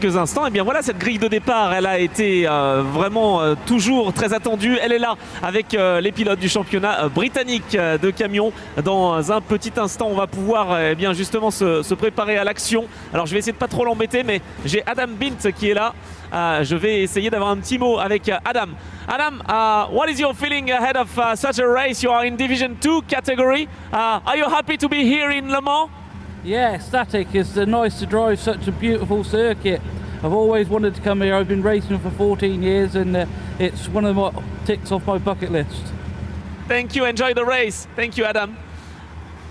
quelques instants. Et bien voilà, cette grille de départ, elle a été vraiment toujours très attendue. Elle est là avec les pilotes du championnat britannique de camions. Dans un petit instant, on va pouvoir bien justement se préparer à l'action. Alors je vais essayer de pas trop l'embêter, mais j'ai Adam Bint qui est là. Je vais essayer d'avoir un petit mot avec Adam. Adam, what is your feeling ahead of such a race? You are in Division 2 category. Are you happy to be here in Le Mans? Yeah, ecstatic. It's nice to drive such a beautiful circuit. I've always wanted to come here. I've been racing for 14 years and it's one of the ticks off my bucket list. Thank you, enjoy the race. Thank you, Adam.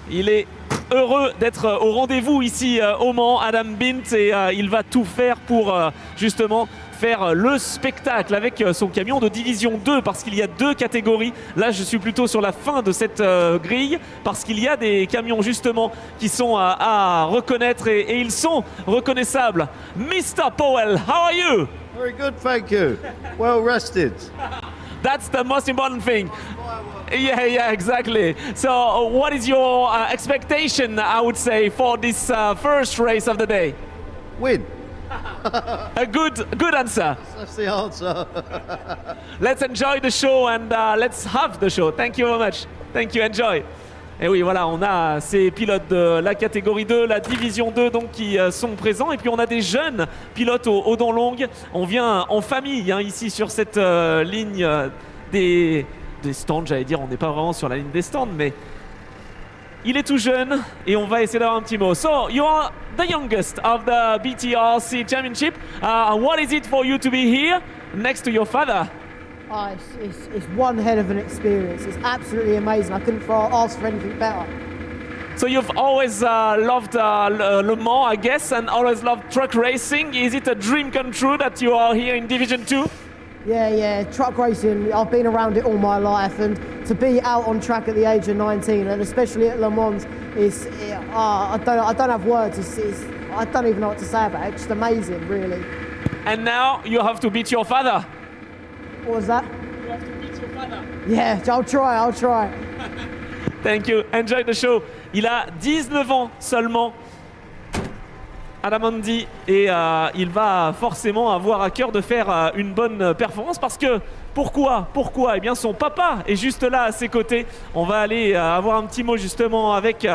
Il est heureux d'être au rendez-vous ici au Mans, Adam Bint, et il va tout faire pour justement faire le spectacle avec son camion de division 2 parce qu'il y a deux catégories. Là, je suis plutôt sur la fin de cette grille parce qu'il y a des camions justement qui sont à reconnaître et ils sont reconnaissables. Mr. Powell, how are you? Very good, thank you. Well rested. That's the most important thing. Yeah, exactly. So what is your expectation, I would say, for this first race of the day? Win. A good answer. That's the answer. Let's enjoy the show and let's have the show. Thank you very much. Thank you, enjoy. Et oui, voilà, on a ces pilotes de la catégorie 2, la division 2 donc qui sont présents. Et puis on a des jeunes pilotes aux dents longues. On vient en famille ici sur cette ligne des stands, j'allais dire. On n'est pas vraiment sur la ligne des stands, mais il est tout jeune et on va essayer d'avoir un petit mot. So, you are the youngest of the BTRC Championship. What is it for you to be here next to your father? Oh, it's one hell of an experience. It's absolutely amazing. I couldn't ask for anything better. So you've always loved Le Mans, I guess, and always loved truck racing. Is it a dream come true that you are here in Division 2? Yeah, truck racing, I've been around it all my life, and to be out on track at the age of 19, and especially at Le Mans, I don't have words. I don't even know what to say about it. It's just amazing, really. And now you have to beat your father. What was that? You have to beat your father. Yeah, I'll try. Thank you. Enjoy the show. Il a 19 ans seulement, Adam Andy, et il va forcément avoir à cœur de faire une bonne performance parce que pourquoi? Eh bien son papa est juste là à ses côtés. On va aller avoir un petit mot justement avec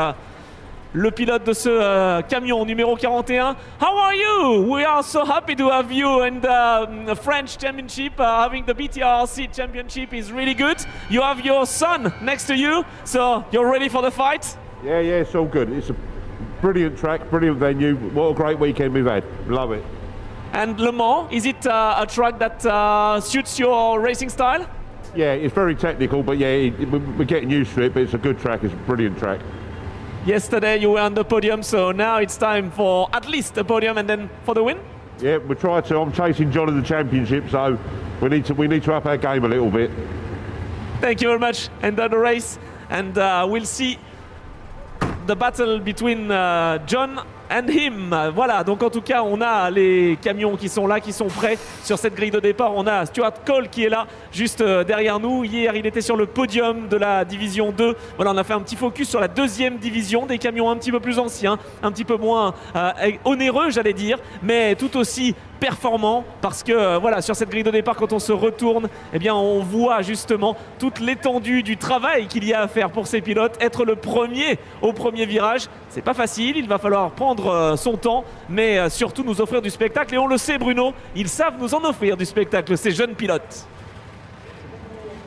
le pilote de ce camion numéro 41. How are you? We are so happy to have you in the French Championship. Having the BTRC Championship is really good. You have your son next to you, so you're ready for the fight? Yeah, it's all good. It's a brilliant track, brilliant venue. What a great weekend we've had. Love it. And Le Mans, is it a track that suits your racing style? Yeah, it's very technical, but yeah, we're getting used to it, but it's a good track. It's a brilliant track. Yesterday you were on the podium, so now it's time for at least a podium and then for the win? Yeah, we're trying to. I'm chasing John in the championship, so we need to up our game a little bit. Thank you very much. Enjoy the race, and we'll see the battle between John and him. Voilà, donc en tout cas, on a les camions qui sont là, qui sont prêts sur cette grille de départ. On a Stuart Cole qui est là, juste derrière nous. Hier, il était sur le podium de la division 2. Voilà, on a fait un petit focus sur la deuxième division, des camions un petit peu plus anciens, un petit peu moins onéreux, j'allais dire, mais tout aussi performant parce que voilà, sur cette grille de départ, quand on se retourne, eh bien on voit justement toute l'étendue du travail qu'il y a à faire pour ces pilotes. Être le premier au premier virage, c'est pas facile, il va falloir prendre son temps, mais surtout nous offrir du spectacle, et on le sait Bruno, ils savent nous en offrir du spectacle, ces jeunes pilotes.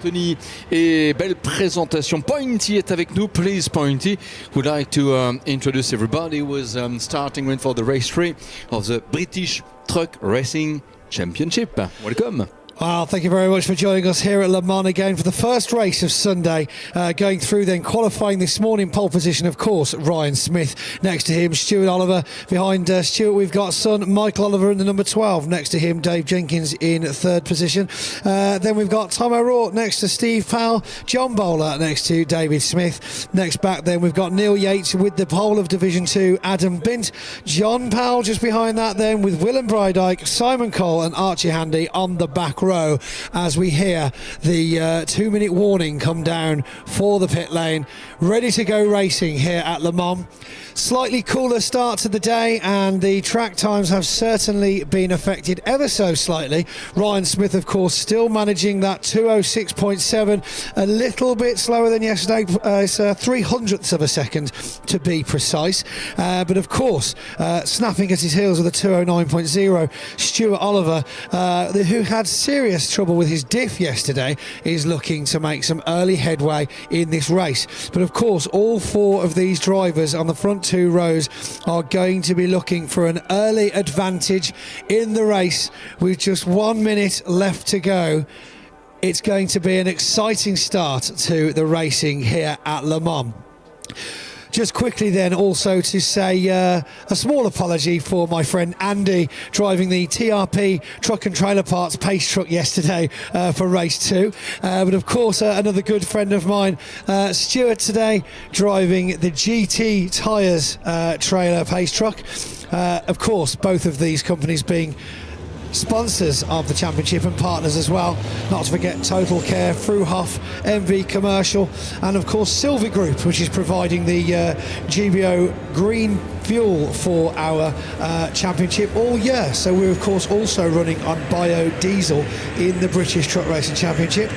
Tony, et belle présentation. Pointy est avec nous. Please, Pointy, would like to introduce everybody who was starting for the race 3 of the British Truck Racing Championship. Welcome. Well, thank you very much for joining us here at Le Mans again for the first race of Sunday. Going through then qualifying this morning, pole position, of course, Ryan Smith. Next to him, Stuart Oliver. Behind Stuart, we've got son Michael Oliver in the number 12. Next to him, Dave Jenkins in third position. Then we've got Tom O'Rourke next to Steve Powell. John Bowler next to David Smith. Next back then, we've got Neil Yates with the pole of Division 2, Adam Bint. John Powell just behind that then with Willem Breidyk, Simon Cole and Archie Handy on the back row. row as we hear the 2-minute warning come down for the pit lane. Ready to go racing here at Le Mans. Slightly cooler start to the day, and the track times have certainly been affected ever so slightly. Ryan Smith, of course, still managing that 2:06.7, a little bit slower than yesterday. It's 300ths of a second to be precise. But of course, snapping at his heels with a 2:09.0, Stuart Oliver, who had serious trouble with his diff yesterday, is looking to make some early headway in this race. But of course, all four of these drivers on the front two rows are going to be looking for an early advantage in the race with just 1 minute left to go. It's going to be an exciting start to the racing here at Le Mans. Just quickly then also to say a small apology for my friend Andy driving the TRP truck and trailer parts pace truck yesterday for race 2. But of course another good friend of mine, Stuart, today driving the GT Tyres trailer pace truck. Of course, both of these companies being sponsors of the championship and partners as well, not to forget Total Care, Fruhoff, MV Commercial, and of course Sylvie Group, which is providing the GBO green fuel for our championship all year. So we're of course also running on biodiesel in the British Truck Racing Championship.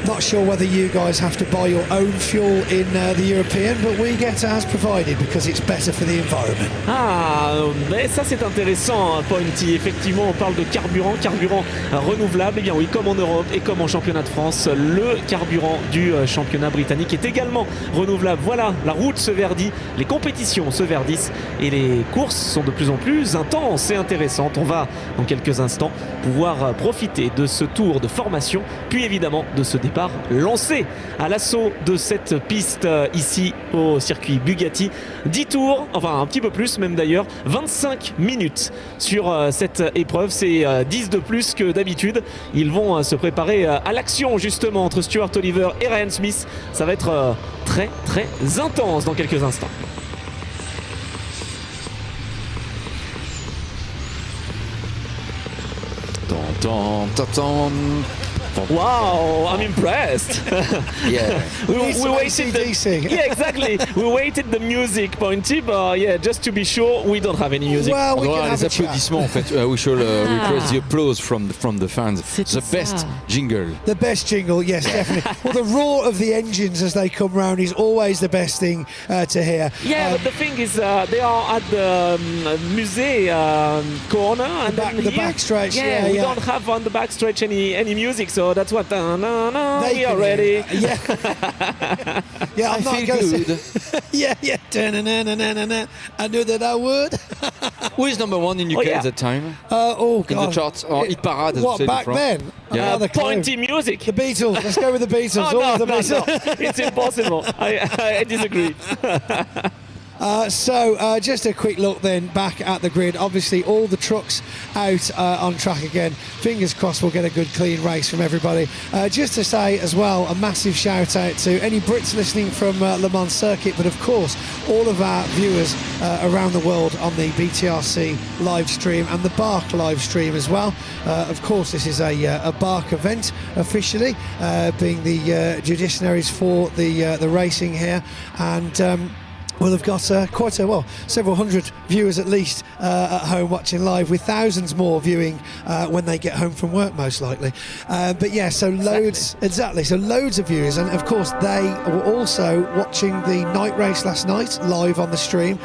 Not sure whether you guys have to buy your own fuel in the European, but we get ours provided because it's better for the environment. Ah, mais ça c'est intéressant, Pointy. Effectivement, on parle de carburant renouvelable. Eh bien oui, comme en Europe et comme en championnat de France, le carburant du championnat britannique est également renouvelable. Voilà, la route se verdit, les compétitions se verdissent et les courses sont de plus en plus intenses et intéressantes. On va, dans quelques instants, pouvoir profiter de ce tour de formation, puis évidemment de ce départ lancé à l'assaut de cette piste ici au circuit Bugatti. 10 tours, enfin un petit peu plus même d'ailleurs, 25 minutes sur cette épreuve, c'est 10 de plus que d'habitude. Ils vont se préparer à l'action justement entre Stuart Oliver et Ryan Smith. Ça va être très très intense dans quelques instants. Wow, I'm impressed. Yeah. we waited. Yeah, exactly. We waited the music, Pointy, but yeah, just to be sure, we don't have any music. Well, we can Les have a chat. applaudissements, en fait. We should request the applause from the fans. The best jingle. The best jingle, yes, definitely. Well, the roar of the engines as they come round is always the best thing to hear. Yeah, but the thing is, they are at the musée corner, and The then here, backstretch, yeah, we yeah. don't have on the backstretch any music, so that's what. They We are can ready. hear. Yeah, yeah. I'm I not feel going good. Yeah. Da-na-na-na-na-na. I knew that I would. Who is number one in UK yeah. at that time? Oh In God. the charts or hit parade, as we What, said in back France? then? Yeah. Another clue. Pointy music. The Beatles. Let's go with the Beatles. Oh, Always no, the no, Beatles. no. It's impossible. I disagree. So just a quick look then back at the grid. Obviously all the trucks out on track again. Fingers crossed we'll get a good clean race from everybody. Just to say as well, a massive shout out to any Brits listening from Le Mans circuit, but of course all of our viewers around the world on the BTRC live stream and the Bark live stream as well. Of course this is a Bark event officially, being the judiciaries for the racing here, and we'll have got several hundred viewers at least at home watching live, with thousands more viewing when they get home from work most likely. But yeah, so loads of viewers, and of course they were also watching the night race last night live on the stream,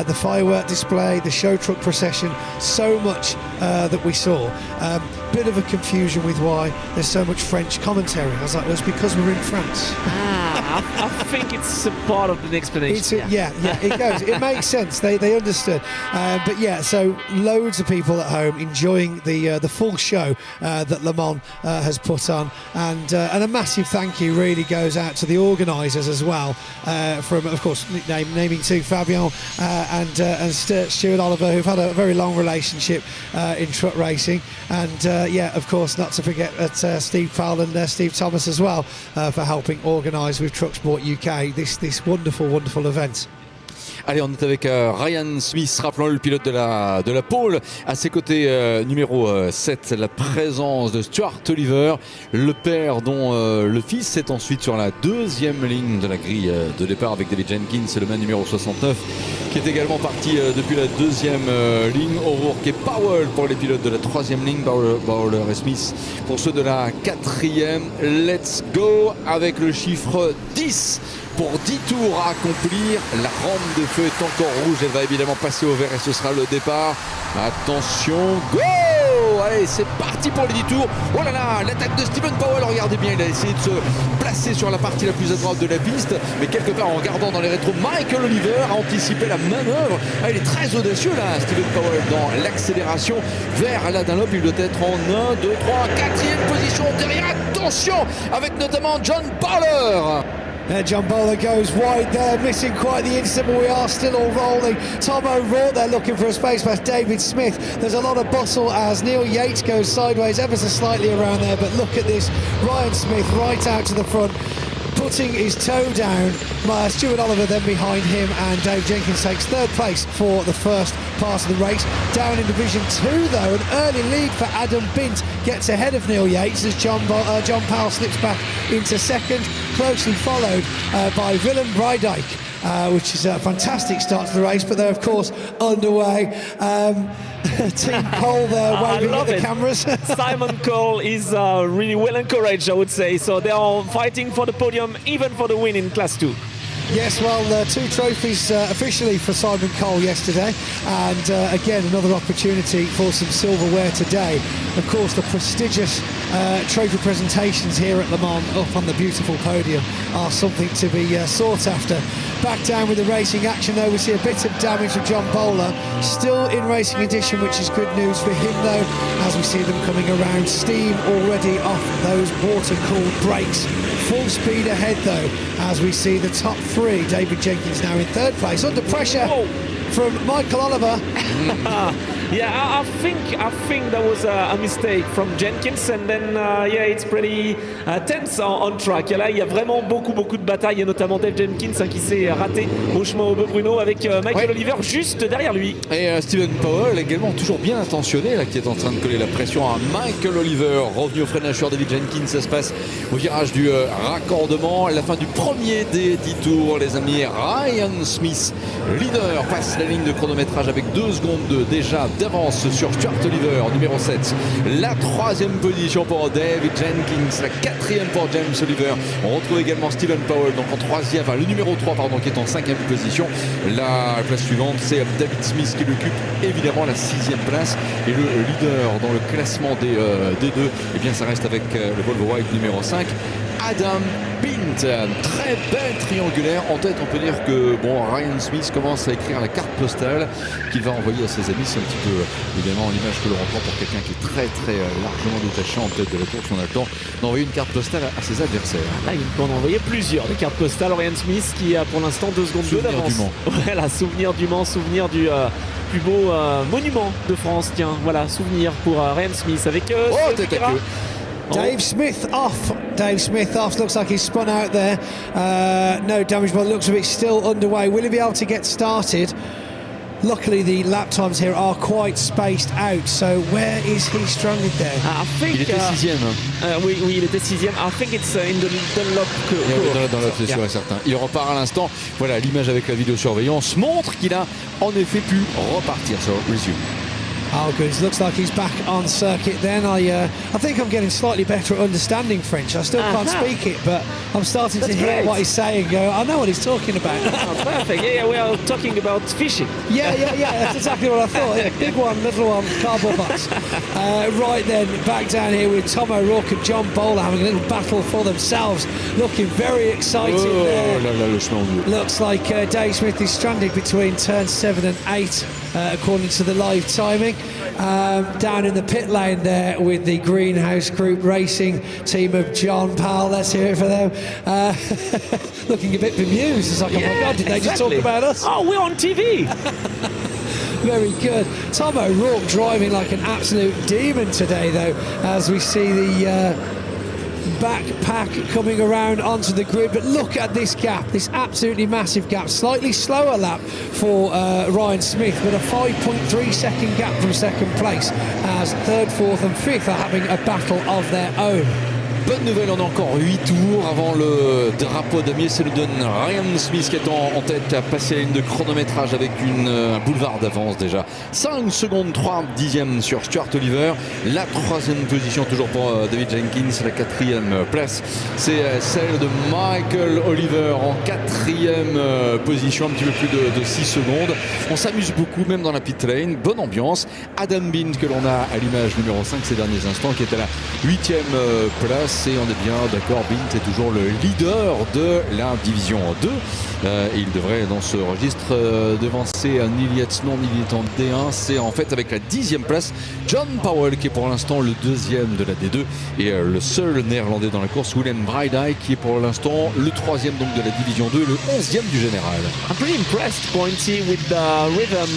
the firework display, the show truck procession, so much that we saw. Bit of a confusion with why there's so much French commentary. I was like, well, it's because we're in France. I think it's a part of the explanation. Yeah, it goes. It makes sense. They understood. But yeah, so loads of people at home enjoying the full show that Le Mans has put on, and a massive thank you really goes out to the organisers as well. From of course naming two, Fabian and Stuart Oliver, who've had a very long relationship in truck racing, and yeah, of course not to forget Steve Powell and Steve Thomas as well for helping organise with Truck Sport UK this wonderful event. Allez, on est avec Ryan Smith, rappelons le pilote de la pole. À ses côtés, numéro 7, la présence de Stuart Oliver, le père dont le fils est ensuite sur la deuxième ligne de la grille de départ avec David Jenkins, le man numéro 69, qui est également parti depuis la deuxième ligne. O'Rourke et Powell pour les pilotes de la troisième ligne, Bowler et Smith pour ceux de la quatrième. Let's go avec le chiffre 10 pour 10 tours à accomplir. La rampe de feu est encore rouge, elle va évidemment passer au vert et ce sera le départ. Attention, go! Allez, c'est parti pour les 10 tours. Oh là là, l'attaque de Stephen Powell, regardez bien, il a essayé de se placer sur la partie la plus à droite de la piste, mais quelque part en regardant dans les rétros, Michael Oliver a anticipé la manœuvre. Ah, il est très audacieux là, Stephen Powell, dans l'accélération vers la Dunlop. Il doit être en 1, 2, 3, 4e position derrière. Attention, avec notamment John Bowler. John Bowler goes wide there, missing quite the instant, but we are still all rolling. Tom O'Rourke there looking for a space past David Smith. There's a lot of bustle as Neil Yates goes sideways ever so slightly around there, but look at this, Ryan Smith right out to the front, putting his toe down. Stuart Oliver then behind him, and Dave Jenkins takes third place for the first part of the race. Down in Division 2 though, an early lead for Adam Bint gets ahead of Neil Yates as John Powell slips back into second, closely followed by Willem Breidijk, which is a fantastic start to the race, but they're of course underway. Team Cole there waving at the cameras. Simon Cole is really well encouraged, I would say. So they are fighting for the podium, even for the win in Class 2. Yes, well, 2 trophies officially for Simon Cole yesterday, and again another opportunity for some silverware today. Of course, the prestigious trophy presentations here at Le Mans up on the beautiful podium are something to be sought after. Back down with the racing action though, we see a bit of damage from John Bowler, still in racing condition, which is good news for him though, as we see them coming around. Steam already off those water-cooled brakes. Full speed ahead though, as we see the top 3. David Jenkins now in third place, under pressure from Michael Oliver. Yeah, I think that was a mistake from Jenkins, and then yeah, it's pretty tense on track. Et là, il y a vraiment beaucoup de batailles, et notamment Dave Jenkins qui s'est raté au chemin au Bruno avec Michael Oliver juste derrière lui. Et Stephen Powell également toujours bien intentionné là, qui est en train de coller la pression à Michael Oliver, revenu au freinage sur David Jenkins. Ça se passe au virage du raccordement, la fin du premier des 10 tours, les amis. Ryan Smith, leader, passe la ligne de chronométrage avec 2 secondes déjà d'avance sur Stuart Oliver, numéro 7. La 3e position pour David Jenkins, la 4e pour James Oliver. On retrouve également Stephen Powell, donc en 3e, enfin le numéro 3, pardon, qui est en 5e position. La place suivante, c'est David Smith qui occupe évidemment la 6e place. Et le leader dans le classement des deux, eh bien ça reste avec le Volvo White numéro 5. Adam Bint, très belle triangulaire. En tête, on peut dire que bon, Ryan Smith commence à écrire la carte postale qu'il va envoyer à ses amis. C'est un petit peu évidemment l'image que l'on reprend pour quelqu'un qui est très largement détaché en tête de la course. On a le temps d'envoyer une carte postale à ses adversaires. Là, il peut en envoyer plusieurs, des cartes postales. Ryan Smith qui a pour l'instant 2 secondes d'avance. Voilà, souvenir du Mans, souvenir du plus beau monument de France. Tiens, voilà, souvenir pour Ryan Smith avec Dave Smith off. Dave Smith off. Looks like he's spun out there. No damage, but looks like it's still underway. Will he be able to get started? Luckily, the lap times here are quite spaced out. So where is he stranded there? I think, il était 6e. Oui, il était 6e. I think it's in the Dunlop course. Dans c'est sûr et certain. Il repart à l'instant. Voilà, l'image avec la vidéosurveillance montre qu'il a en effet pu repartir. So, resume. Oh, good. It looks like he's back on circuit then. I think I'm getting slightly better at understanding French. I still can't speak it, but I'm starting to hear what he's saying. Go, I know what he's talking about. Oh, perfect. Yeah, we are talking about fishing. Yeah. That's exactly what I thought. Yeah, big one, little one, cardboard box. Right then, back down here with Tom O'Rourke and John Bowler having a little battle for themselves. Looking very exciting there. Looks like Dave Smith is stranded between turns 7 and 8, according to the live timing. Down in the pit lane there with the Greenhouse Group Racing team of John Powell. Let's hear it for them. Looking a bit bemused. It's like, oh my God, did they just talk about us? Oh, we're on TV. Very good. Tom O'Rourke driving like an absolute demon today, though, as we see the back pack coming around onto the grid. But look at this gap, this absolutely massive gap. Slightly slower lap for Ryan Smith, but a 5.3 second gap from second place as third, fourth and fifth are having a battle of their own. Bonne nouvelle, on a encore 8 tours avant le drapeau damier. C'est le donne Ryan Smith qui est en tête, a passé la ligne de chronométrage avec un boulevard d'avance déjà. 5 secondes 3 dixièmes sur Stuart Oliver. La troisième position toujours pour David Jenkins. La quatrième place, c'est celle de Michael Oliver en quatrième position, un petit peu plus de 6 secondes. On s'amuse beaucoup, même dans la pit lane. Bonne ambiance. Adam Bint que l'on a à l'image numéro 5 ces derniers instants, qui est à la 8e place. Et on est bien d'accord, Bint est toujours le leader de la division 2. Il devrait dans ce registre devancer Neil Yates. Non, Neil Yates en D1. C'est en fait avec la 10e place John Powell qui est pour l'instant le deuxième de la D2 et le seul néerlandais dans la course, Willem Breidijk, qui est pour l'instant le troisième donc de la division 2, le 11e du général. I'm pretty impressed, Pointy, with the rhythm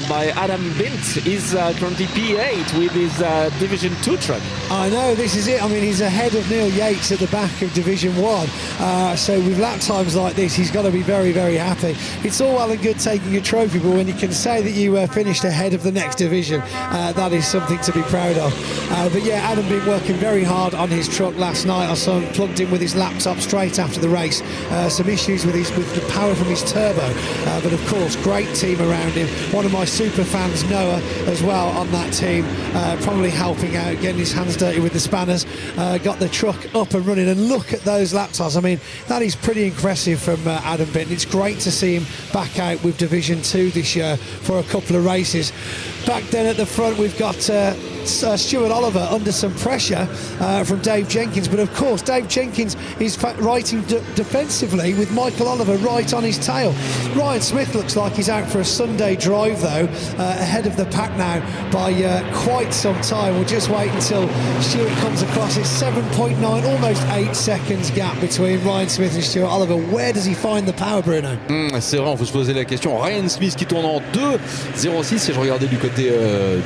by Adam Bint. He's currently P8 with his Division 2 truck. I know, this is it. I mean, he's ahead of Neil Yates at the back of Division 1. So with lap times like this, he's got to be very, very happy. It's all well and good taking a trophy, but when you can say that you finished ahead of the next division, that is something to be proud of. But yeah, Adam been working very hard on his truck last night. I saw him plugged in with his laptop straight after the race. Some issues with the power from his turbo. But of course, great team around him. One of my super fans, Noah, as well on that team, probably helping out, getting his hands dirty with the spanners. Got the truck up and running, and look at those lap times. I mean, that is pretty impressive from Adam Bint. It's great to see him back out with Division 2 this year for a couple of races. Back then at the front, we've got Stuart Oliver under some pressure from Dave Jenkins, but of course Dave Jenkins is riding defensively with Michael Oliver right on his tail. Ryan Smith looks like he's out for a Sunday drive though, ahead of the pack now by quite some time. We'll just wait until Stuart comes across. It's 7.9, almost 8 seconds gap between Ryan Smith and Stuart Oliver. Where does he find the power, Bruno? C'est vrai, on peut se poser la question. Ryan Smith qui tourne en 2.06 et je regardais du côté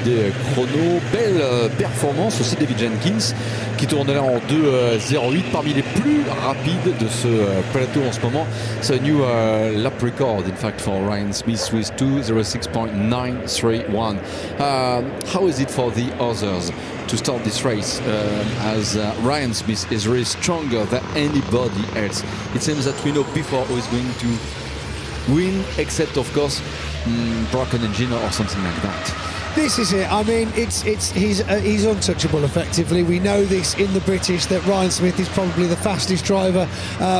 des chronos. Belle performance aussi David Jenkins qui tourne là en 2.08, parmi les plus rapides de ce plateau en ce moment. C'est un new lap record in fact for Ryan Smith with 2.06.931. How is it for the others to start this race as Ryan Smith is really stronger than anybody else? It seems that we know before who is going to win, except of course broken engine or something like that. This is it. I mean, he's untouchable effectively. We know this in the British that Ryan Smith is probably the fastest driver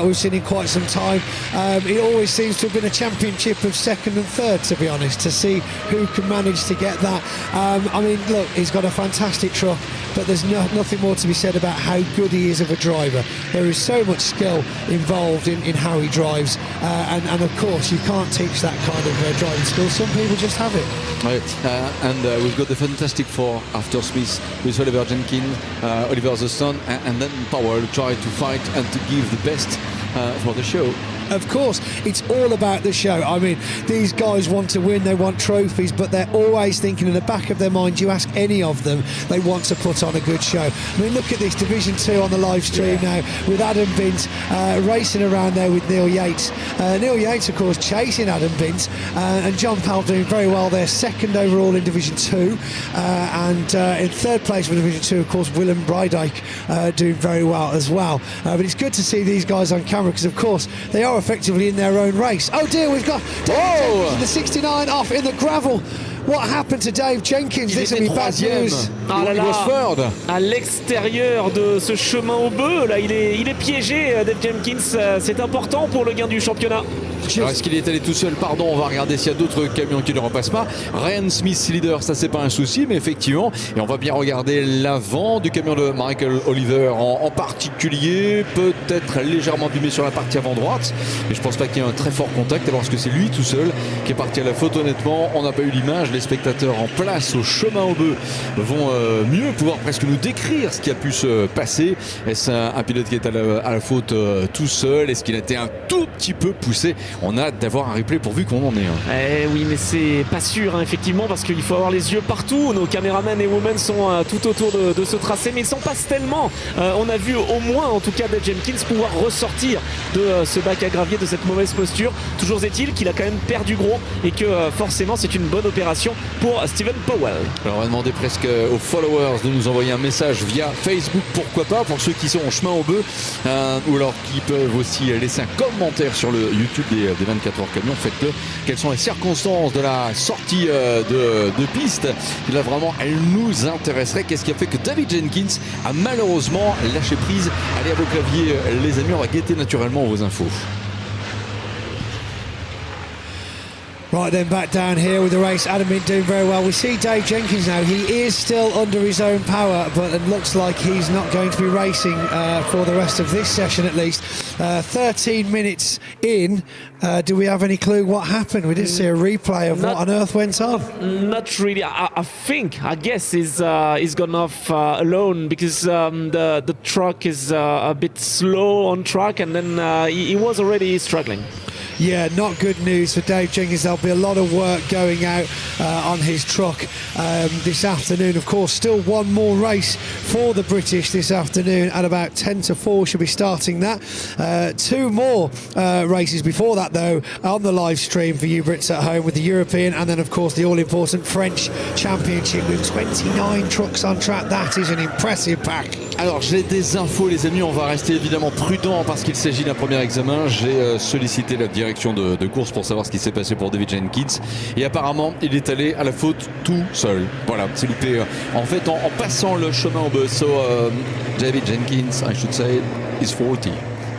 we've seen in quite some time. It always seems to have been a championship of second and third, to be honest, to see who can manage to get that. I mean, look, he's got a fantastic truck, but there's nothing more to be said about how good he is of a driver. There is so much skill involved in how he drives, and of course you can't teach that kind of driving skill. Some people just have it. Right. We've got the fantastic four after Smith with Oliver Jenkins, Oliver the son, and then Powell try to fight and to give the best for the show. Of course, it's all about the show. I mean, these guys want to win, they want trophies, but they're always thinking in the back of their mind, you ask any of them, they want to put on a good show. I mean, look at this, Division 2 on the live stream now, with Adam Bint racing around there with Neil Yates. Neil Yates, of course, chasing Adam Bint, and John Powell doing very well there, second overall in Division 2, and in third place for Division 2, of course, Willem Breidijk doing very well as well. But it's good to see these guys on camera, because, of course, they are effectively in their own race. Oh dear, we've got the 69 off in the gravel. What happened to Dave Jenkins? This will be bad news. Ah là là, à l'extérieur de ce chemin au bœuf, là, il est piégé, Dave Jenkins. C'est important pour le gain du championnat. Alors, est-ce qu'il est allé tout seul? Pardon, on va regarder s'il y a d'autres camions qui ne repassent pas. Ryan Smith leader, ça c'est pas un souci, mais effectivement, et on va bien regarder l'avant du camion de Michael Oliver en particulier, peut-être légèrement abîmé sur la partie avant droite, mais je pense pas qu'il y ait un très fort contact, alors que c'est lui tout seul qui est parti à la faute. Honnêtement, on n'a pas eu l'image, les spectateurs en place au chemin au bœuf vont mieux pouvoir presque nous décrire ce qui a pu se passer. Est-ce un pilote qui est à la faute tout seul? Est-ce qu'il a été un tout petit peu poussé? On a hâte d'avoir un replay pourvu qu'on en ait un. Oui, mais c'est pas sûr, hein, effectivement, parce qu'il faut avoir les yeux partout. Nos caméramens et women sont tout autour de ce tracé, mais ils s'en passent tellement. On a vu au moins, en tout cas, Dave Jenkins pouvoir ressortir de ce bac à gravier, de cette mauvaise posture. Toujours est-il qu'il a quand même perdu gros et que forcément c'est une bonne opération pour Stephen Powell. Alors on va demander presque aux followers de nous envoyer un message via Facebook, pourquoi pas, pour ceux qui sont en chemin au bœuf, ou alors qui peuvent aussi laisser un commentaire sur le YouTube des 24 heures camion. Faites-le. Quelles sont les circonstances de la sortie de piste? Là vraiment, elle nous intéresserait. Qu'est-ce qui a fait que David Jenkins a malheureusement lâché prise? Allez à vos claviers les amis, on va guetter naturellement vos infos. Right then, back down here with the race. Adam Mint doing very well. We see Dave Jenkins now. He is still under his own power, but it looks like he's not going to be racing for the rest of this session at least. 13 minutes in. Do we have any clue what happened? We did see a replay of what on earth went on. Not really. I guess he's gone off alone because the truck is a bit slow on track, and then he was already struggling. Yeah, not good news for Dave Jenkins. There'll be a lot of work going out on his truck this afternoon. Of course, still one more race for the British this afternoon at about 10 to 4. Should be starting that. Two more races before that, though, on the live stream for you Brits at home with the European and then, of course, the all-important French Championship with 29 trucks on track. That is an impressive pack. Alors j'ai des infos les amis, on va rester évidemment prudent parce qu'il s'agit d'un premier examen. J'ai sollicité la direction de course pour savoir ce qui s'est passé pour David Jenkins et apparemment il est allé à la faute tout seul. Voilà, c'est loupé en fait en passant le chemin au bœuf. So David Jenkins, I should say, is 40.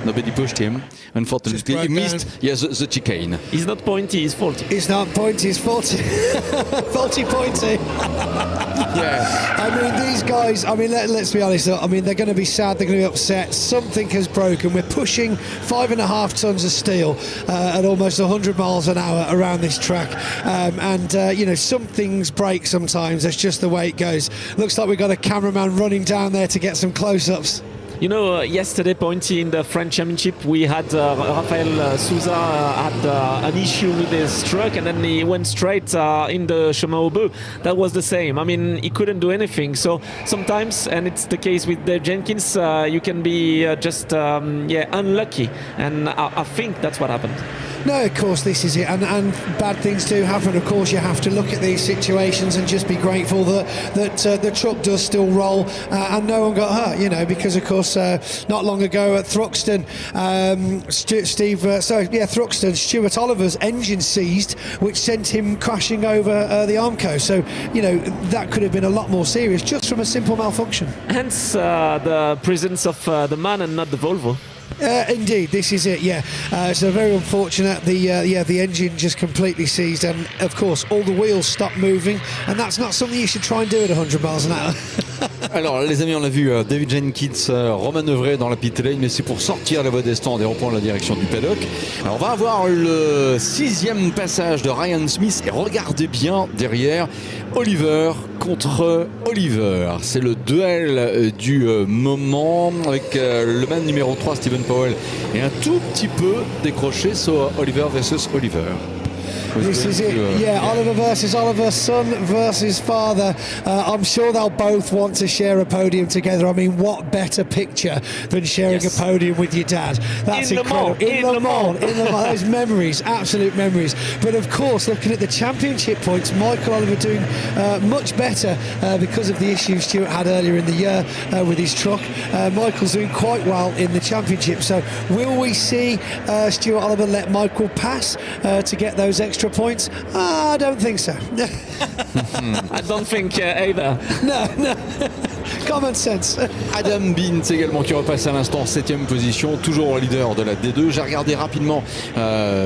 Nobody pushed him. Unfortunately, he missed the chicane. He's not pointy, he's faulty. He's not pointy, he's faulty. Faulty pointy. Yeah. I mean, these guys, I mean, let's be honest, I mean, they're going to be sad, they're going to be upset. Something has broken. We're pushing 5.5 tons of steel at almost 100 miles an hour around this track. You know, some things break sometimes. That's just the way it goes. Looks like we've got a cameraman running down there to get some close-ups. You know, yesterday, Pointy, in the French Championship, we had Rafael Souza had an issue with his truck, and then he went straight in the chemin au bœuf. That was the same. I mean, he couldn't do anything. So sometimes, and it's the case with Dave Jenkins, you can be just unlucky, and I think that's what happened. No, of course, this is it, and bad things do happen. Of course, you have to look at these situations and just be grateful that the truck does still roll and no one got hurt, you know, because, of course, not long ago at Thruxton, Thruxton, Stuart Oliver's engine seized, which sent him crashing over the Armco. So, you know, that could have been a lot more serious just from a simple malfunction. Hence the presence of the man and not the Volvo. Indeed, this is it. Yeah, so very unfortunate. The engine just completely seized, and of course all the wheels stopped moving, and that's not something you should try and do at 100 miles an hour. Alors les amis, on a vu David Jenkins remanœuvrer dans la pit lane, mais c'est pour sortir la voie des stands et reprendre la direction du paddock. Alors on va avoir le 6e passage de Ryan Smith, et regardez bien derrière, Oliver contre Oliver. C'est le duel du moment avec le man numéro 3 Stephen Powell et un tout petit peu décroché sur Oliver versus Oliver. This is it, yeah, Oliver versus Oliver, son versus father. I'm sure they'll both want to share a podium together. I mean, what better picture than sharing a podium with your dad? That's incredible. In Le Mans. Those memories, absolute memories. But of course, looking at the championship points, Michael Oliver doing much better because of the issues Stuart had earlier in the year with his truck. Michael's doing quite well in the championship. So will we see Stuart Oliver let Michael pass to get those extra points? I don't think so. I don't think either. No. Common sense. Adam Beans également qui repasse à l'instant 7e position, toujours leader de la D2. J'ai regardé rapidement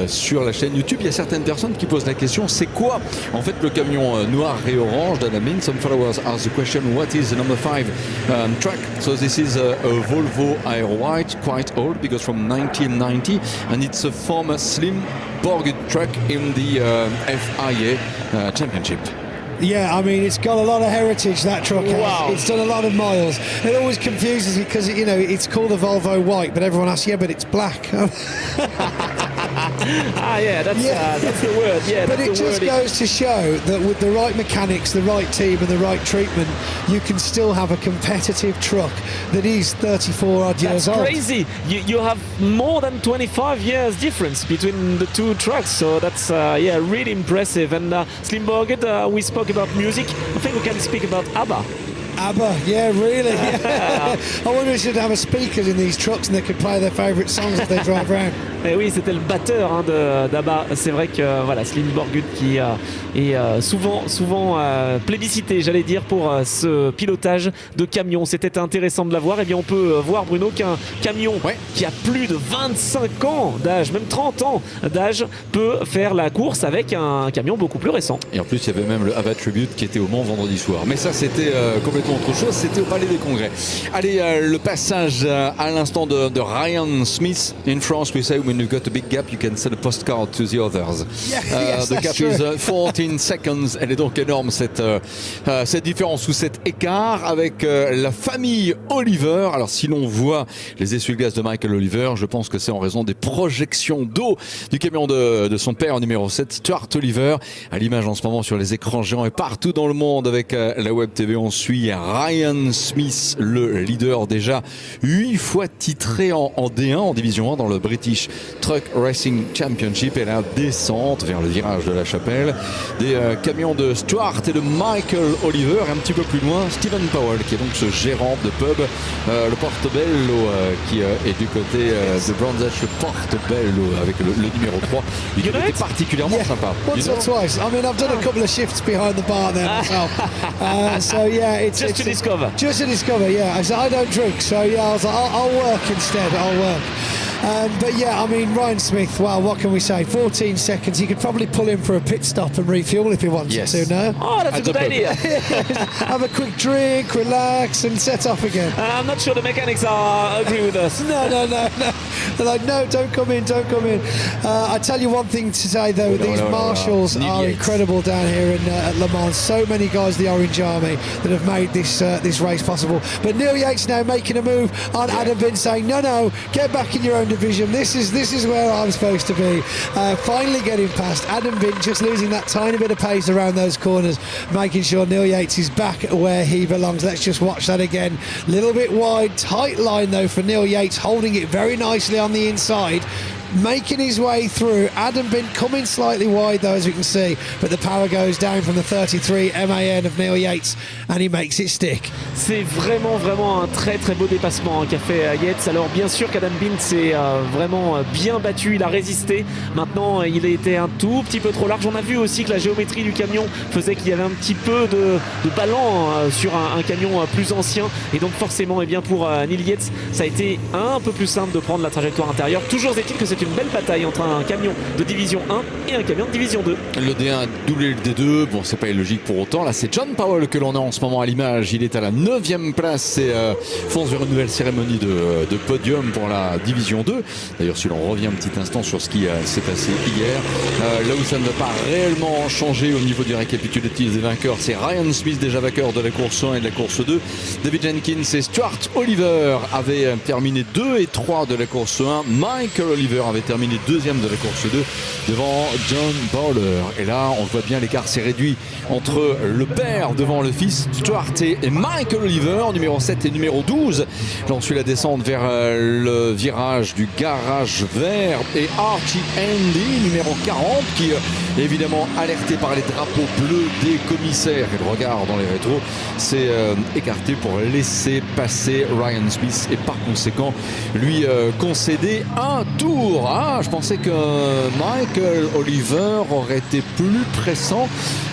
sur la chaîne YouTube, il y a certaines personnes qui posent la question, c'est quoi en fait le camion noir et orange d'Adam Beans? Some followers ask the question, what is the number 5 truck? So this is a Volvo Air White, quite old because from 1990, and it's a former slim Borg truck in the FIA Championship. Yeah, I mean, it's got a lot of heritage, that truck has. Wow. It's done a lot of miles. It always confuses me because, you know, it's called a Volvo White, but everyone asks, yeah, but it's black. That's the word. Yeah, But that's it the just wording. goes to show that with the right mechanics, the right team and the right treatment, you can still have a competitive truck that is 34 odd years That's old. crazy. You have more than 25 years difference between the two trucks, so that's really impressive. And Slim Borgert, we spoke about music. I think we can speak about ABBA. ABBA, yeah, really. I wonder if we should have a speakers in these trucks and they could play their favourite songs as they drive around. Et oui, c'était le batteur d'ABBA. C'est vrai que voilà, Slim Borgert qui est souvent plébiscité, j'allais dire, pour ce pilotage de camion. C'était intéressant de l'avoir. Et bien, on peut voir, Bruno, qu'un camion qui a plus de 25 ans d'âge, même 30 ans d'âge, peut faire la course avec un camion beaucoup plus récent. Et en plus, il y avait même le ABBA Tribute qui était au Mans vendredi soir. Mais ça, c'était complètement autre chose. C'était au Palais des Congrès. Allez, le passage à l'instant de Ryan Smith. In France, we say when you've got a big gap, you can send a postcard to the others. Yes, the that's gap true. is 14 seconds. Elle est donc énorme, cette différence ou cet écart avec la famille Oliver. Alors, si l'on voit les essuie-glaces de Michael Oliver, je pense que c'est en raison des projections d'eau du camion de son père numéro 7, Stuart Oliver. À l'image en ce moment sur les écrans géants et partout dans le monde avec la Web TV, on suit Ryan Smith, le leader déjà 8 fois titré en D1, en division 1 dans le British Truck Racing Championship, et la descente vers le virage de la Chapelle des camions de Stuart et de Michael Oliver. Et un petit peu plus loin, Stephen Powell, qui est donc ce gérant de pub, le Portobello, qui est du côté de Brands Hatch, le Portobello avec le numéro 3. Il était particulièrement sympa. Once or twice. I mean, I've done a couple of shifts behind the bar there myself. So yeah, it's Just to discover. Just to discover, yeah. I don't drink, so yeah, I was like, I'll work instead. I'll work. But yeah, I mean, Ryan Smith, well, what can we say? 14 seconds. He could probably pull in for a pit stop and refuel if he wanted to, no? Oh, that's a good idea. Have a quick drink, relax, and set off again. I'm not sure the mechanics agree with us. No. They're like, no, don't come in. I tell you one thing to say, though, these marshals are incredible down here at Le Mans. So many guys, the Orange Army, that have made this race possible. But Neil Yates now making a move on Adam Bin, saying, no, get back in your own division. This is where I'm supposed to be. Finally getting past Adam Bin, just losing that tiny bit of pace around those corners, making sure Neil Yates is back where he belongs. Let's just watch that again. Little bit wide, tight line though for Neil Yates, holding it very nicely on the inside, making his way through. Adam Bin coming slightly wide though, as we can see, but the power goes down from the 33 MAN of Neil Yates and he makes it stick. C'est vraiment un très très beau dépassement qu'a fait Yates. Alors bien sûr qu'Adam Bin s'est vraiment bien battu, il a résisté. Maintenant il a été un tout petit peu trop large. On a vu aussi que la géométrie du camion faisait qu'il y avait un petit peu de ballon sur un camion plus ancien, et donc forcément pour Neil Yates ça a été un peu plus simple de prendre la trajectoire intérieure. Toujours est-il que c'est une belle bataille entre un camion de division 1 et un camion de division 2. Le D1 doublé le D2, bon c'est pas illogique pour autant. Là c'est John Powell que l'on a en ce moment à l'image. Il est à la 9e place et fonce vers une nouvelle cérémonie de podium pour la division 2. D'ailleurs si l'on revient un petit instant sur ce qui s'est passé hier, là où ça ne va pas réellement changer au niveau du récapitulatif des vainqueurs, c'est Ryan Smith déjà vainqueur de la course 1 et de la course 2. David Jenkins et Stuart Oliver avaient terminé 2 et 3 de la course 1. Michael Oliver avait terminé 2e de la course 2 devant John Bowler. Et là, on voit bien, l'écart s'est réduit entre le père devant le fils, Stuart et Michael Oliver, numéro 7 et numéro 12. Là, on suit la descente vers le virage du garage vert et Archie Andy, numéro 40, qui est évidemment alerté par les drapeaux bleus des commissaires. Et le regard dans les rétros s'est écarté pour laisser passer Ryan Smith et par conséquent lui concéder un tour. Ah, je pensais que Michael Oliver aurait été plus pressant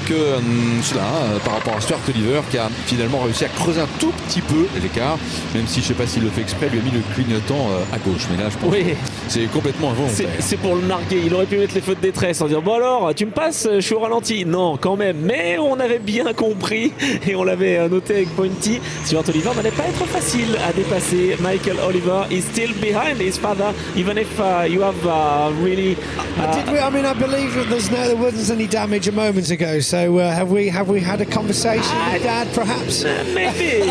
que cela par rapport à Stuart Oliver, qui a finalement réussi à creuser un tout petit peu l'écart, même si je ne sais pas s'il le fait exprès, lui a mis le clignotant à gauche, mais là je pense que c'est complètement involontaire. C'est pour le narguer, il aurait pu mettre les feux de détresse en disant bon alors tu me passes, je suis au ralenti. Non quand même, mais on avait bien compris et on l'avait noté avec Pointy, Stuart Oliver n'allait pas être facile à dépasser. Michael Oliver is still behind his father, even if you have really I believe that there wasn't any damage a moment ago, so So have we had a conversation with Dad, perhaps? Maybe.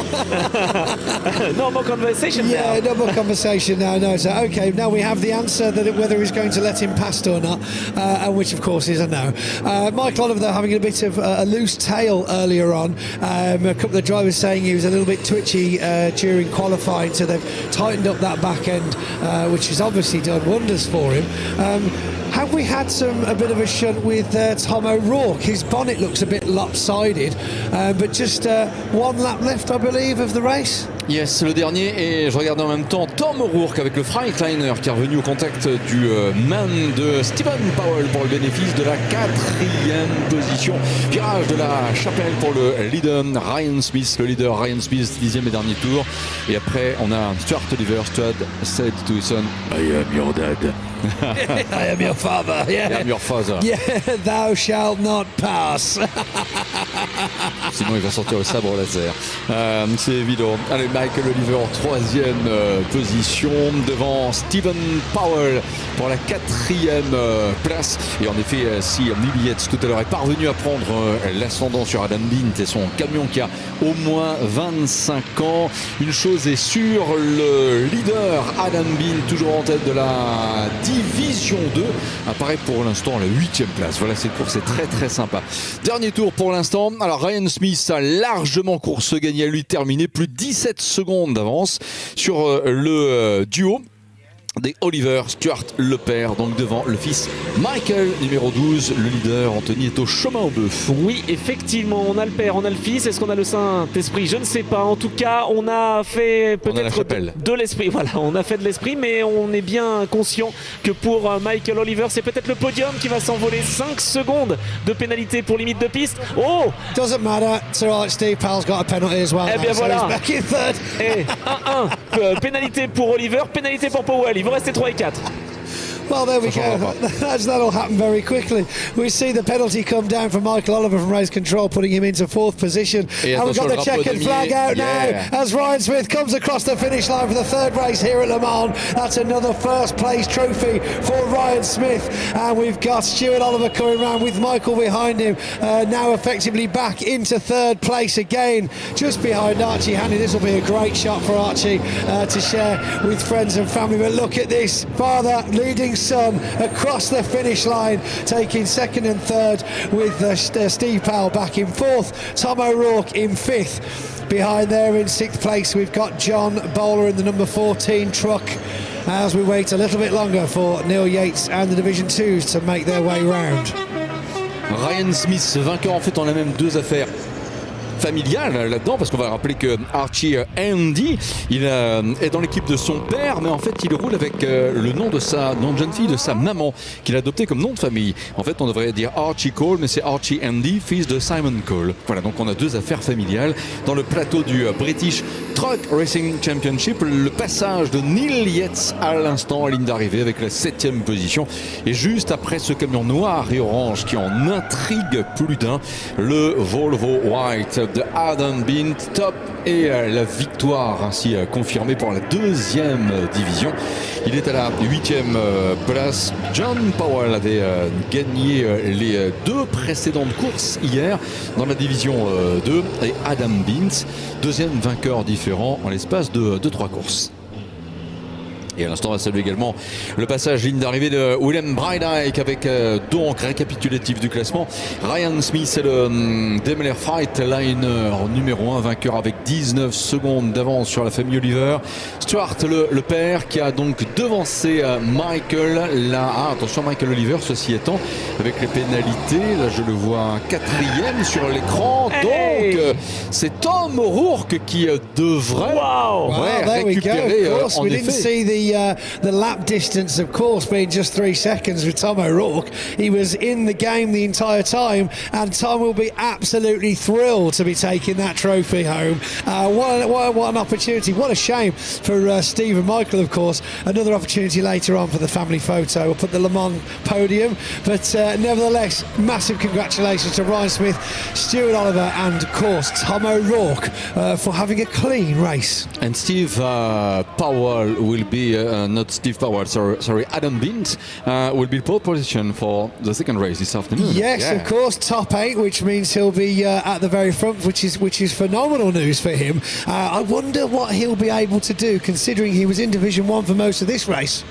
No more conversation Yeah, now. no more conversation now. No, so okay, now we have the answer that whether he's going to let him past or not, and which of course is a no. Michael Oliver, though, having a bit of a loose tail earlier on. A couple of drivers saying he was a little bit twitchy during qualifying, so they've tightened up that back end, which has obviously done wonders for him. Have we had a bit of a shunt with Tom O'Rourke? His bonnet looks a bit lopsided, but just one lap left, I believe, of the race. Yes, le dernier, et je regardais en même temps Tom O'Rourke avec le Freightliner qui est revenu au contact du man de Stephen Powell pour le bénéfice de la 4e position. Virage de la chapelle pour le leader Ryan Smith, Ryan Smith, 10e et dernier tour. Et après, on a Stuart Oliver. Stuart said to his son, I am your dad. I am your father. Yeah. I am your father. Yeah, thou shalt not pass. Sinon il va sortir le sabre laser. C'est évident. Allez, Michael Oliver en 3e position devant Stephen Powell pour la 4e place. Et en effet, si Neil Yates tout à l'heure est parvenu à prendre l'ascendant sur Adam Bint et son camion qui a au moins 25 ans, une chose est sûre, le leader Adam Bint, toujours en tête de la Division 2, apparaît pour l'instant à la 8e place. Voilà, cette course est très très sympa. Dernier tour pour l'instant. Alors Ryan Smith a largement course gagnée à lui terminé, plus de 17 secondes d'avance sur le duo des Oliver, Stuart le père, donc devant le fils Michael, numéro 12, le leader. Anthony est au chemin au bœuf. Oui, effectivement, on a le père, on a le fils. Est-ce qu'on a le Saint-Esprit? Je ne sais pas. En tout cas, on a fait peut-être de l'esprit. Voilà, on a fait de l'esprit, mais on est bien conscient que pour Michael Oliver, c'est peut-être le podium qui va s'envoler. 5 secondes de pénalité pour limite de piste. Oh! Doesn't matter. It's all right. Steve Powell's got a penalty as well. Eh bien so voilà. he's back in third. Et 1-1. Pénalité pour Oliver, pénalité pour Powell. Il vous rester 3 et 4. Well, there we go. That'll happen very quickly. We see the penalty come down from Michael Oliver from race control, putting him into 4th position. And we've got the checkered flag out now as Ryan Smith comes across the finish line for the 3rd race here at Le Mans. That's another first place trophy for Ryan Smith. And we've got Stuart Oliver coming round with Michael behind him, now effectively back into 3rd place again, just behind Archie Hanley. This will be a great shot for Archie to share with friends and family. But look at this, father leading son across the finish line, taking 2nd and 3rd with Steve Powell back in 4th, Tom O'Rourke in 5th. Behind there in 6th place we've got John Bowler in the number 14 truck, as we wait a little bit longer for Neil Yates and the Division 2s to make their way round. Ryan Smith, vainqueur. En fait, on a même 2 affaires familial là-dedans, parce qu'on va rappeler que Archie Andy, il est dans l'équipe de son père, mais en fait il roule avec le nom de jeune fille de sa maman, qu'il a adopté comme nom de famille. En fait on devrait dire Archie Cole, mais c'est Archie Andy, fils de Simon Cole. Voilà, donc on a 2 affaires familiales dans le plateau du British Truck Racing Championship. Le passage de Neil Yates à l'instant en ligne d'arrivée avec la 7e position, et juste après ce camion noir et orange qui en intrigue plus d'un, le Volvo White de Adam Bint, top, et la victoire ainsi confirmée pour la 2e division. Il est à la 8e place. John Powell avait gagné les 2 précédentes courses hier dans la division 2, et Adam Bint, 2e vainqueur différent en l'espace de 3 courses. Et à l'instant, on va saluer également le passage ligne d'arrivée de Willem Breidijk avec donc récapitulatif du classement. Ryan Smith est le Daimler Freightliner numéro 1, vainqueur avec 19 secondes d'avance sur la famille Oliver. Stuart le père qui a donc devancé Michael. Là, attention, Michael Oliver, ceci étant, avec les pénalités, là je le vois 4e sur l'écran. Donc c'est Tom O'Rourke qui devrait récupérer en effet. The lap distance, of course, being just 3 seconds with Tom O'Rourke. He was in the game the entire time, and Tom will be absolutely thrilled to be taking that trophy home. What an opportunity. What a shame for Steve and Michael, of course. Another opportunity later on for the family photo up at the Le Mans podium. But nevertheless, massive congratulations to Ryan Smith, Stuart Oliver, and of course Tom O'Rourke for having a clean race. And Steve Powell will be not Steve Powell, sorry, Adam Bint will be pole position for the second race this afternoon. Yes, Yeah. of course, top 8, which means he'll be at the very front, which is phenomenal news for him. I wonder what he'll be able to do, considering he was in Division 1 for most of this race.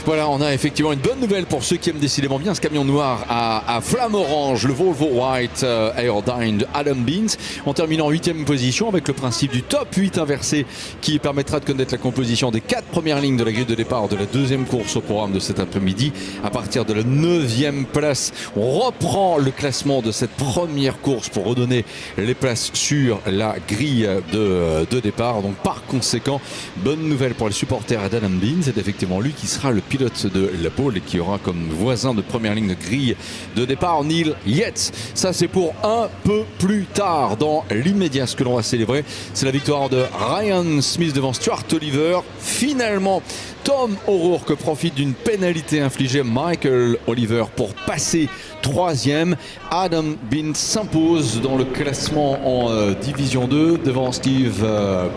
Voilà, on a effectivement une bonne nouvelle pour ceux qui aiment décidément bien ce camion noir à flamme orange, le Volvo White Aerodyne de Adam Bint, en terminant en 8e position avec le principe du top 8 inversé qui permettra de connaître la composition des 4 premières lignes de la grille de départ de la deuxième course au programme de cet après-midi. À partir de la 9e place, on reprend le classement de cette première course pour redonner les places sur la grille de départ. Donc par conséquent, bonne nouvelle pour les supporters d'Adam Bint, c'est effectivement lui qui sera le pilote de la pole et qui aura comme voisin de première ligne de grille de départ Neil Yates. Ça c'est pour un peu plus tard. Dans l'immédiat, ce que l'on va célébrer, c'est la victoire de Ryan Smith devant Stuart Oliver. Finalement, Tom O'Rourke profite d'une pénalité infligée à Michael Oliver pour passer 3e. Adam Bint s'impose dans le classement en Division 2 devant Steve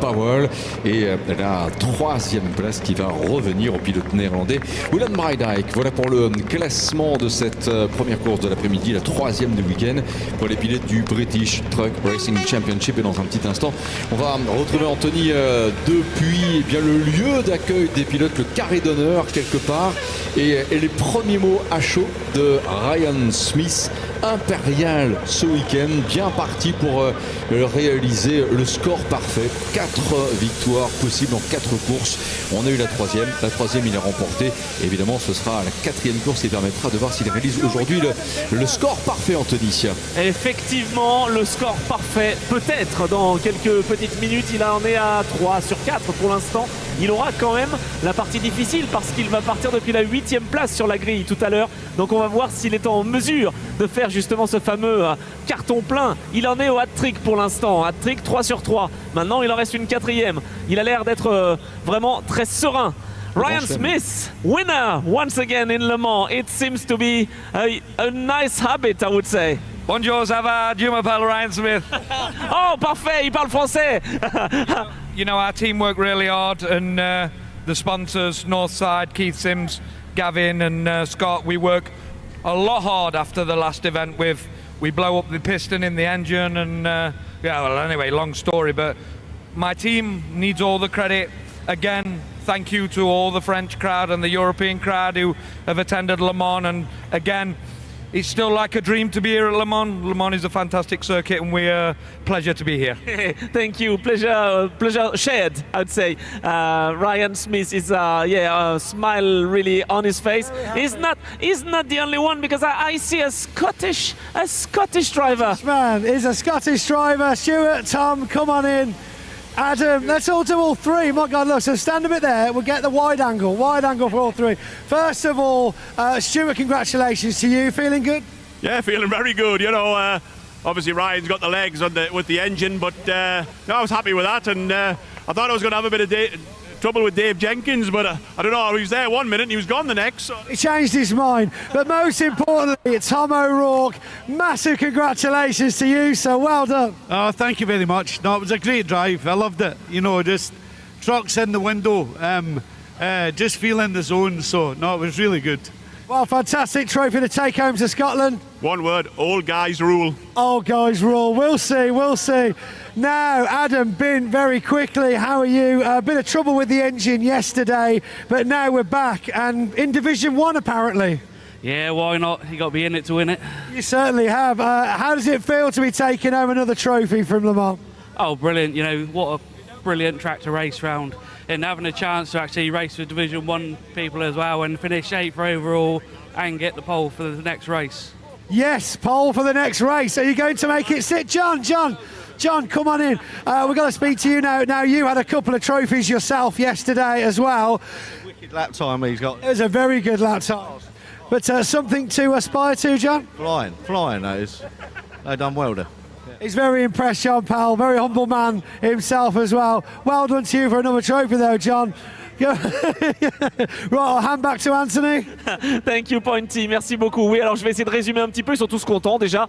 Powell et la 3e place qui va revenir au pilote néerlandais Willem Breidijk. Voilà pour le classement de cette première course de l'après-midi, la 3e du week-end pour les pilotes du British Truck Racing Championship. Et dans un petit instant, on va retrouver Anthony depuis bien le lieu d'accueil des pilotes, le carré d'honneur quelque part, et les premiers mots à chaud de Ryan Smith, impérial ce week-end, bien parti pour réaliser le score parfait. 4 victoires possibles en 4 courses. On a eu la 3e. La 3e, il a remporté. Évidemment, ce sera la 4e course qui permettra de voir s'il réalise aujourd'hui le score parfait, Anthony. Effectivement, le score parfait, peut-être dans quelques petites minutes. Il en est à 3 sur 4 pour l'instant. Il aura quand même la partie difficile parce qu'il va partir depuis la 8e place sur la grille tout à l'heure. Donc on va voir s'il est en mesure de faire justement ce fameux carton plein. Il en est au hat-trick pour l'instant. Hat-trick 3 sur 3. Maintenant, il en reste une 4e. Il a l'air d'être vraiment très serein. Ryan Smith, winner once again in Le Mans. It seems to be a nice habit, I would say. Bonjour, ça va? Dieu m'appelle Ryan Smith. Oh, parfait, il parle français. You know, our team work really hard, and the sponsors, Northside, Keith Sims, Gavin and Scott, we work a lot hard after the last event. We blow up the piston in the engine and yeah, well, anyway, long story, but my team needs all the credit. Again, thank you to all the French crowd and the European crowd who have attended Le Mans, and again, it's still like a dream to be here at Le Mans. Le Mans is a fantastic circuit, and we're pleasure to be here. Thank you. Pleasure shared, I'd say. Ryan Smith is a smile really on his face. He's not the only one, because I see a Scottish driver. Man, is a Scottish driver. Stuart, Tom, come on in. Adam, let's all do all three. My God, look, so stand a bit there. We'll get the wide angle for all three. First of all, Stuart, congratulations to you. Feeling good? Yeah, feeling very good. You know, obviously Ryan's got the legs with the engine, but no, I was happy with that, and I thought I was going to have a bit of trouble with Dave Jenkins, but I don't know, he was there 1 minute and he was gone the next. So. He changed his mind. But most importantly, it's Tom O'Rourke. Massive congratulations to you, so well done. Oh, thank you very much. No, it was a great drive. I loved it. You know, just trucks in the window, just feeling the zone. So, no, it was really good. Well, fantastic trophy to take home to Scotland. One word, old guys rule. Old guys rule. We'll see. Now, Adam Bint, very quickly, how are you? A bit of trouble with the engine yesterday, but now we're back and in Division 1 apparently. Yeah, why not? You got to be in it to win it. You certainly have. How does it feel to be taking home another trophy from Le Mans? Oh, brilliant. You know, what a brilliant track to race round. And having a chance to actually race with Division 1 people as well and finish 8th overall and get the pole for the next race. Yes, pole for the next race. Are you going to make it sit? John, come on in. We're going to speak to you now. Now, you had a couple of trophies yourself yesterday as well. Wicked lap time he's got. It was a very good lap time. But something to aspire to, John? Flying, that is. They done well there. He's very impressed, John Powell. Very humble man himself as well. Well done to you for another trophy, though, John. Yeah. Right, I'll hand back to Anthony. Thank you, Pointy. Merci beaucoup. Oui, alors je vais essayer de résumer un petit peu. Ils sont tous contents déjà.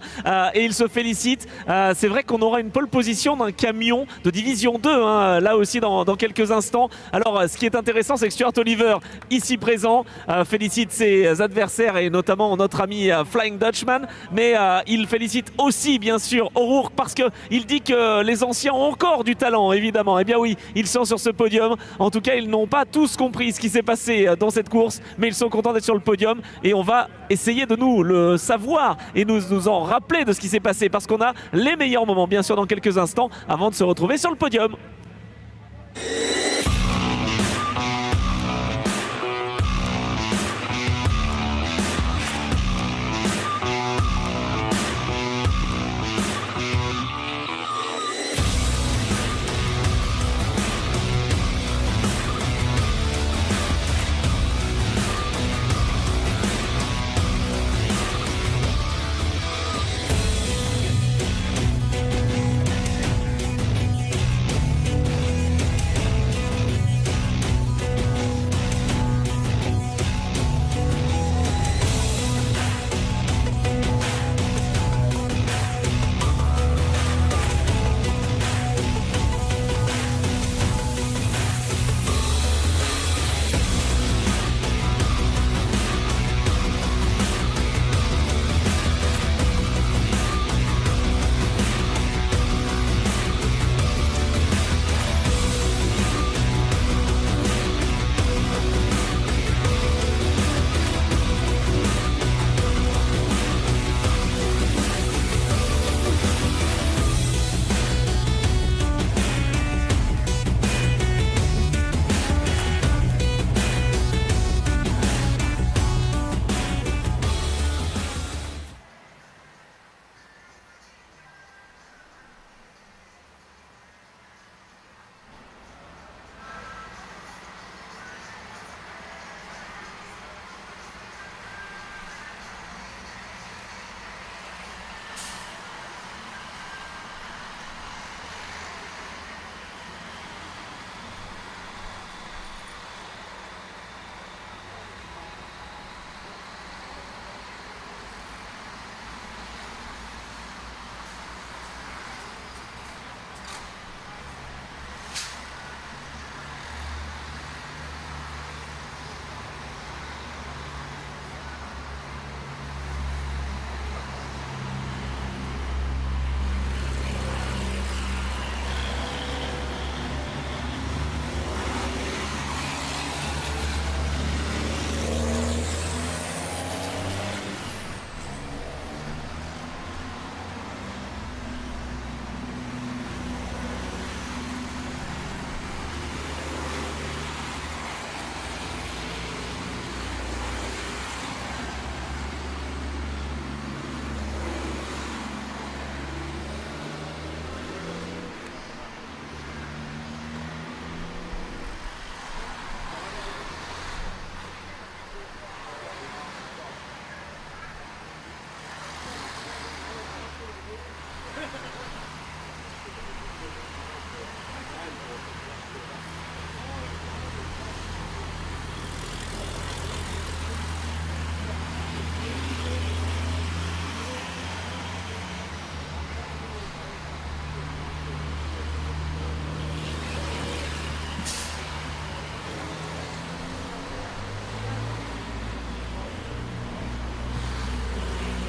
Et ils se félicitent. C'est vrai qu'on aura une pole position d'un camion de division 2, hein, là aussi dans quelques instants. Alors, ce qui est intéressant, c'est que Stuart Oliver, ici présent, félicite ses adversaires et notamment notre ami Flying Dutchman. Mais il félicite aussi, bien sûr, O'Rourke parce qu'il dit que les anciens ont encore du talent, évidemment. Eh bien oui, ils sont sur ce podium. En tout cas, ils n'ont pas tous compris ce qui s'est passé dans cette course, mais ils sont contents d'être sur le podium et on va essayer de nous le savoir et nous en rappeler de ce qui s'est passé parce qu'on a les meilleurs moments, bien sûr, dans quelques instants avant de se retrouver sur le podium.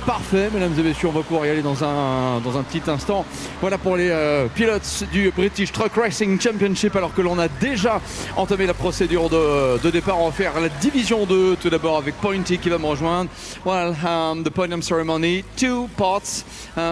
Parfait, mesdames et messieurs, on va pouvoir y aller dans un petit instant. Voilà pour les pilotes du British Truck Racing Championship, alors que l'on a déjà entamé la procédure de départ. On va faire la division 2 tout d'abord avec Pointy qui va me rejoindre. Well, the podium ceremony, 2 parts.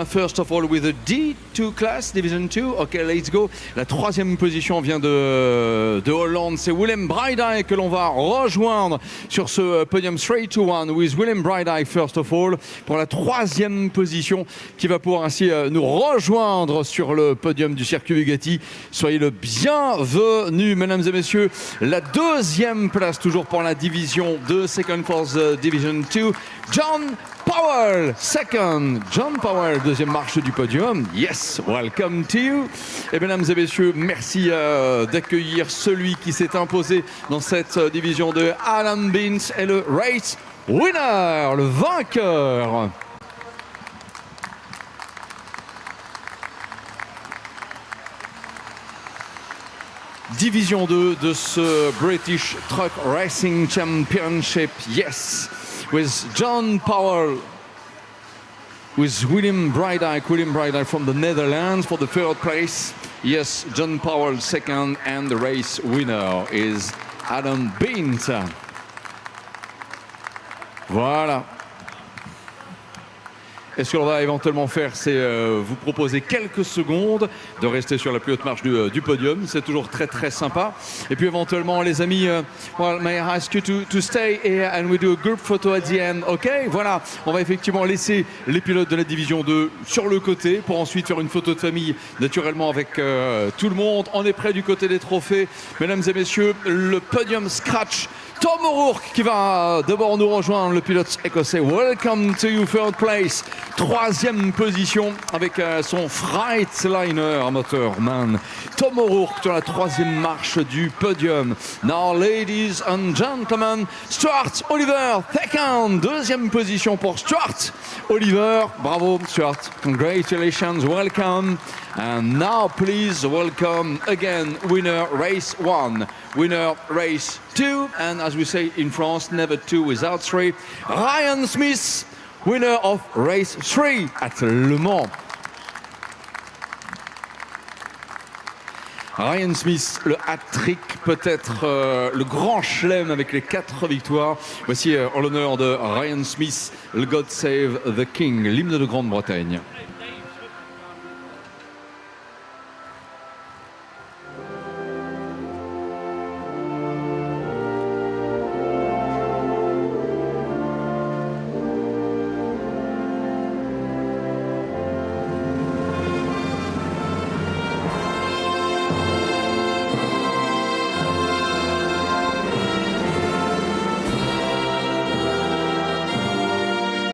First of all with the D2 class, Division 2. Ok, let's go. La 3e position vient de Hollande. C'est Willem Breidijk que l'on va rejoindre sur ce podium 3-2-1 with Willem Breidijk first of all. Pour la 3e position, qui va pouvoir ainsi nous rejoindre sur le podium du circuit Bugatti. Soyez le bienvenu, mesdames et messieurs. La 2e place, toujours pour la division 2, Second Force Division 2, John Powell, second. John Powell, 2e marche du podium. Yes, welcome to you. Et mesdames et messieurs, merci d'accueillir celui qui s'est imposé dans cette division 2. Alan Beans est le race winner, le vainqueur. Division 2 de ce British Truck Racing Championship. Yes. With John Powell, with William Breidyk from the Netherlands for the 3rd place. Yes, John Powell 2nd, and the race winner is Adam Beans. Voilà. Et ce qu'on va éventuellement faire, c'est vous proposer quelques secondes de rester sur la plus haute marche du podium. C'est toujours très très sympa. Et puis éventuellement, les amis, well, may I ask you to stay here and we do a group photo at the end, ok? Voilà, on va effectivement laisser les pilotes de la division 2 sur le côté pour ensuite faire une photo de famille naturellement avec tout le monde. On est prêt du côté des trophées. Mesdames et messieurs, le podium scratch. Tom O'Rourke qui va d'abord nous rejoindre, le pilote écossais. Welcome to you, 3rd place. 3e position avec son Freightliner motorman. Tom O'Rourke sur la 3e marche du podium. Now, ladies and gentlemen, Stuart Oliver, 2nd. 2e position pour Stuart Oliver. Bravo, Stuart. Congratulations, welcome. And now, please welcome again winner race 1, winner race 2, and as we say in France, never 2 without 3, Ryan Smith, winner of race 3 at Le Mans. Ryan Smith, le hat-trick, peut-être le grand chelem avec les 4 victoires. Voici en l'honneur de Ryan Smith, le God Save the King, l'hymne de Grande-Bretagne.